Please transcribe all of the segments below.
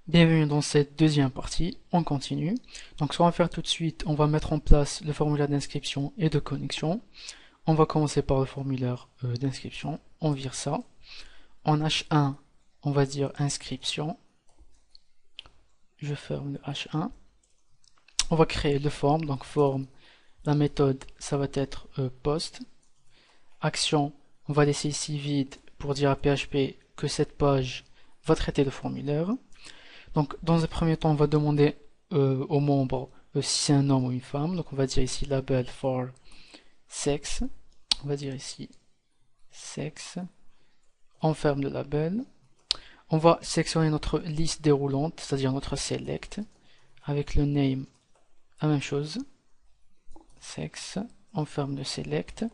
Bienvenue dans cette deuxième partie, on continue. Donc ce qu'on va faire tout de suite, on va mettre en place le formulaire d'inscription et de connexion. On va commencer par le formulaire d'inscription, on vire ça. En H1, on va dire inscription. Je ferme le H1. On va créer le form, donc form, la méthode, ça va être post. Action, on va laisser ici vide pour dire à PHP que cette page va traiter le formulaire. Donc, dans un premier temps, on va demander aux membres si c'est un homme ou une femme. Donc, on va dire ici label for sex. On va dire ici sex. On ferme le label. On va sélectionner notre liste déroulante, c'est-à-dire notre select, avec le name, la même chose. Sex. On ferme le select.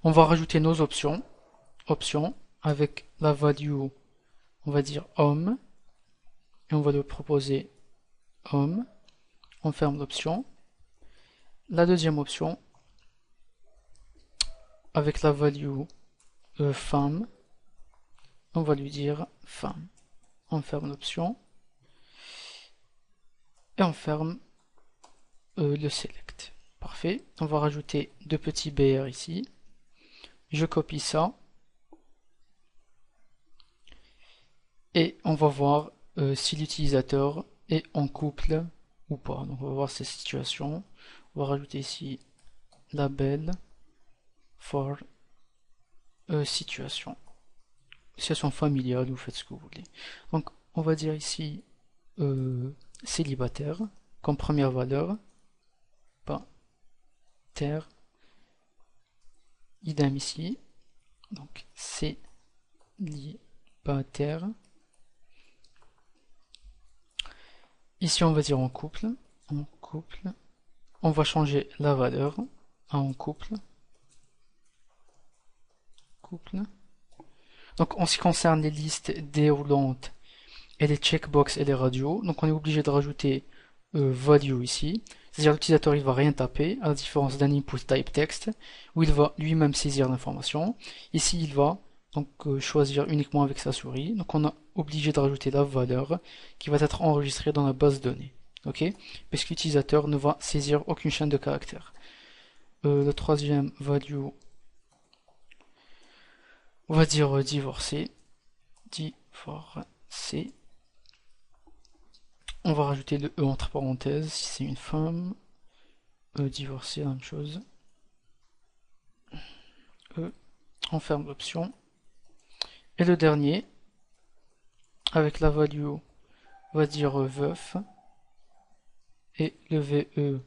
On va rajouter nos options. Options avec la value, on va dire homme. Et on va le proposer homme. On ferme l'option. La deuxième option, avec la value femme, on va lui dire femme. On ferme l'option. Et on ferme le select. Parfait. On va rajouter deux petits BR ici. Je copie ça. Et on va voir si l'utilisateur est en couple ou pas. Donc on va voir ces situations. On va rajouter ici label for situation. Situation familiale, vous faites ce que vous voulez. Donc on va dire ici célibataire comme première valeur. Pas terre. Idem ici. Donc célibataire. Ici on va dire en couple. En couple. On va changer la valeur à en couple. Couple. Donc en ce qui concerne les listes déroulantes et les checkbox et les radios, donc on est obligé de rajouter value ici. C'est-à-dire l'utilisateur il va rien taper, à la différence d'un input type text, où il va lui-même saisir l'information. Ici il va donc choisir uniquement avec sa souris. Donc on est obligé de rajouter la valeur qui va être enregistrée dans la base de données. Ok, parce que l'utilisateur ne va saisir aucune chaîne de caractères. Le troisième value, on va dire divorcé. Divorcé. On va rajouter le E entre parenthèses si c'est une femme. Divorcé, la même chose. E. On ferme l'option. Et le dernier, avec la value, on va dire veuf. Et le VE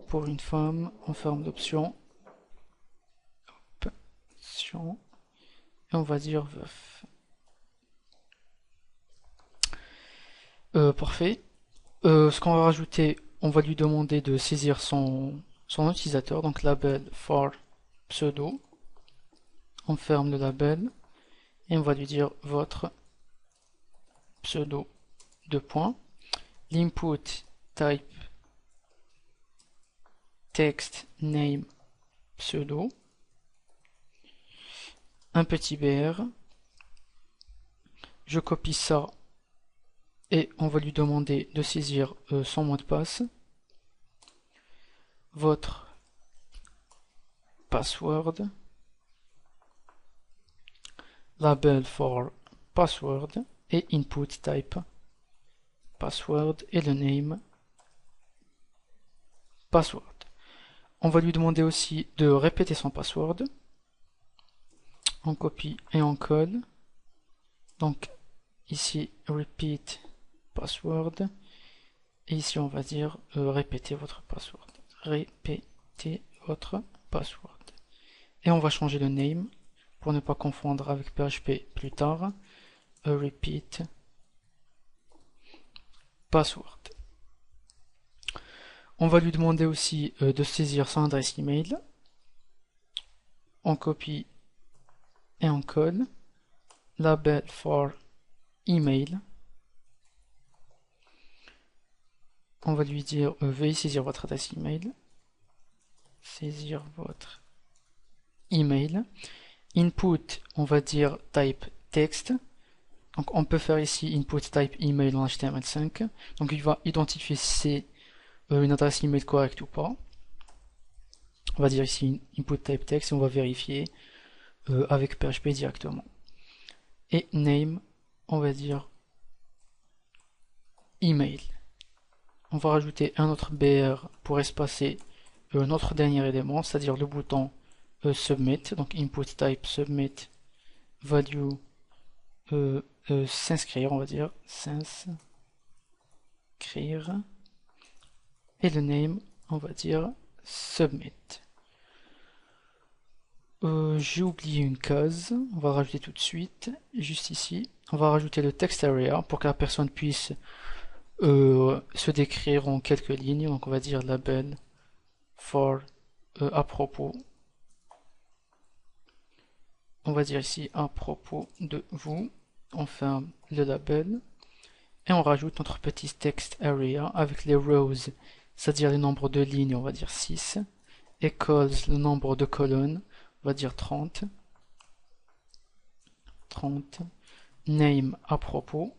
pour une femme, on ferme l'option. Et on va dire veuf. Parfait. Ce qu'on va rajouter, on va lui demander de saisir son utilisateur, donc label for pseudo. On ferme le label et on va lui dire votre pseudo deux points. L'input type text name pseudo. Un petit BR. Je copie ça et on va lui demander de saisir son mot de passe. Votre password. Label for password et input type password et le name password. On va lui demander aussi de répéter son password. On copie et on colle. Donc ici repeat password et ici on va dire répétez votre password. Répétez votre password. Et on va changer le name pour ne pas confondre avec PHP plus tard. Repeat password. On va lui demander aussi de saisir son adresse email. On copie et on colle. Label for email. On va lui dire veuillez saisir votre adresse email. Saisir votre email. Input, on va dire type text. Donc on peut faire ici input type email en HTML5. Donc il va identifier si c'est une adresse email correcte ou pas. On va dire ici input type text et on va vérifier avec PHP directement. Et name, on va dire email. On va rajouter un autre BR pour espacer notre dernier élément, c'est-à-dire le bouton submit. Donc input type submit value s'inscrire, on va dire s'inscrire. Et le name, on va dire submit. J'ai oublié une case, on va rajouter tout de suite, juste ici. On va rajouter le text area pour que la personne puisse se décrire en quelques lignes. Donc on va dire label for à propos. On va dire ici à propos de vous. On ferme le label et on rajoute notre petit text area avec les rows, c'est-à-dire le nombre de lignes, on va dire 6, equals le nombre de colonnes, on va dire 30, name à propos,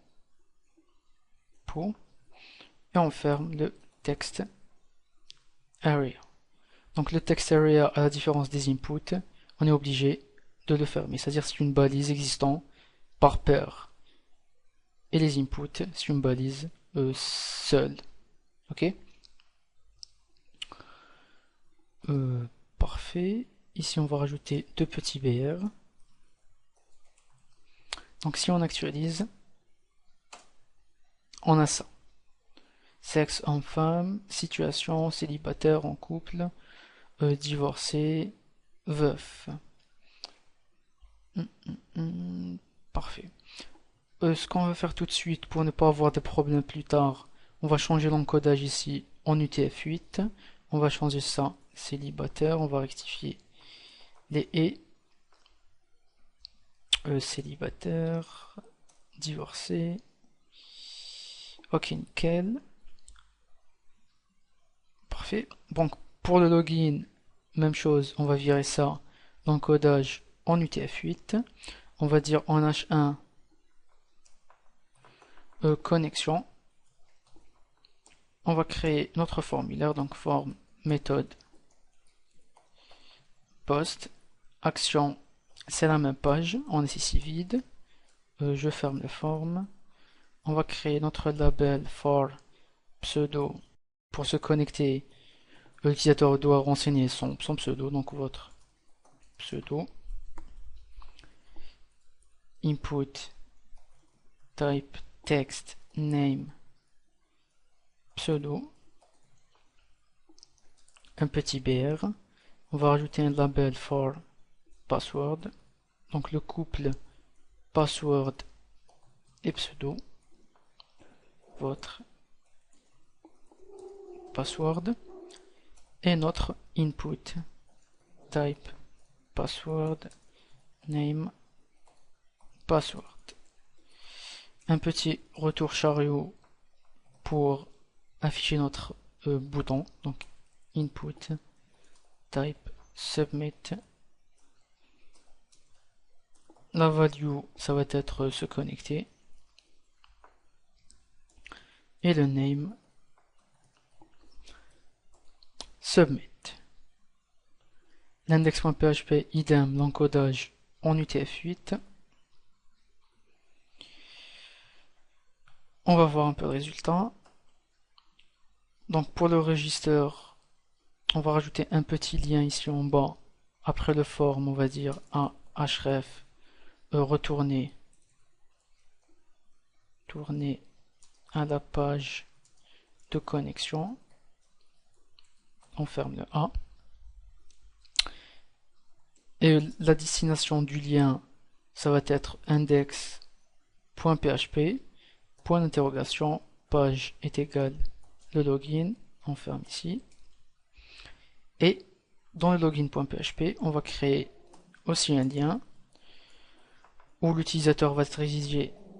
et on ferme le text area. Donc le text area, à la différence des inputs, on est obligé de le fermer, c'est-à-dire c'est une balise existante par paire. Et les inputs, c'est une balise seule. Ok? Parfait. Ici, on va rajouter deux petits BR. Donc si on actualise, on a ça. Sexe homme-femme, situation, célibataire, en couple, divorcé, veuf. Parfait. Ce qu'on va faire tout de suite pour ne pas avoir de problèmes plus tard, on va changer l'encodage ici en UTF-8. On va changer ça, célibataire, on va rectifier les et. Célibataire, divorcé. Ok, nickel. Parfait. Donc pour le login, même chose, on va virer ça, l'encodage en UTF-8. On va dire en H1 connexion. On va créer notre formulaire, donc form méthode post action, c'est la même page, on est ici vide. Je ferme la forme. On va créer notre label for pseudo. Pour se connecter, l'utilisateur doit renseigner son pseudo, donc votre pseudo. Input type text name pseudo. Un petit BR. On va rajouter un label for password. Donc le couple password et pseudo. Votre password. Et notre input type password name password. Un petit retour chariot pour afficher notre bouton. Donc input type submit. La value, ça va être se connecter. Et le name submit. L'index.php, idem, l'encodage en UTF-8. On va voir un peu le résultat. Donc pour le register, on va rajouter un petit lien ici en bas. Après le form, on va dire un href retourner à la page de connexion. On ferme le A. Et la destination du lien, ça va être index.php, point d'interrogation, page est égale le login, on ferme ici. Et dans le login.php, on va créer aussi un lien où l'utilisateur va être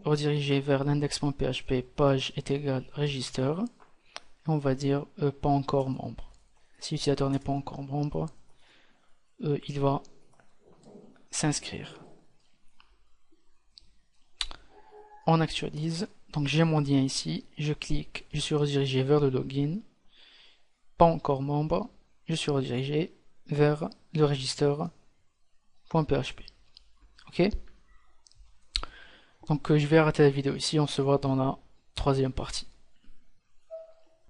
redirigé vers l'index.php, page est égale register. Et on va dire pas encore membre. Si l'utilisateur n'est pas encore membre, il va s'inscrire. on actualise. Donc j'ai mon lien ici, je clique, je suis redirigé vers le login, pas encore membre, je suis redirigé vers le register.php. Ok? Donc je vais arrêter la vidéo ici, on se voit dans la troisième partie.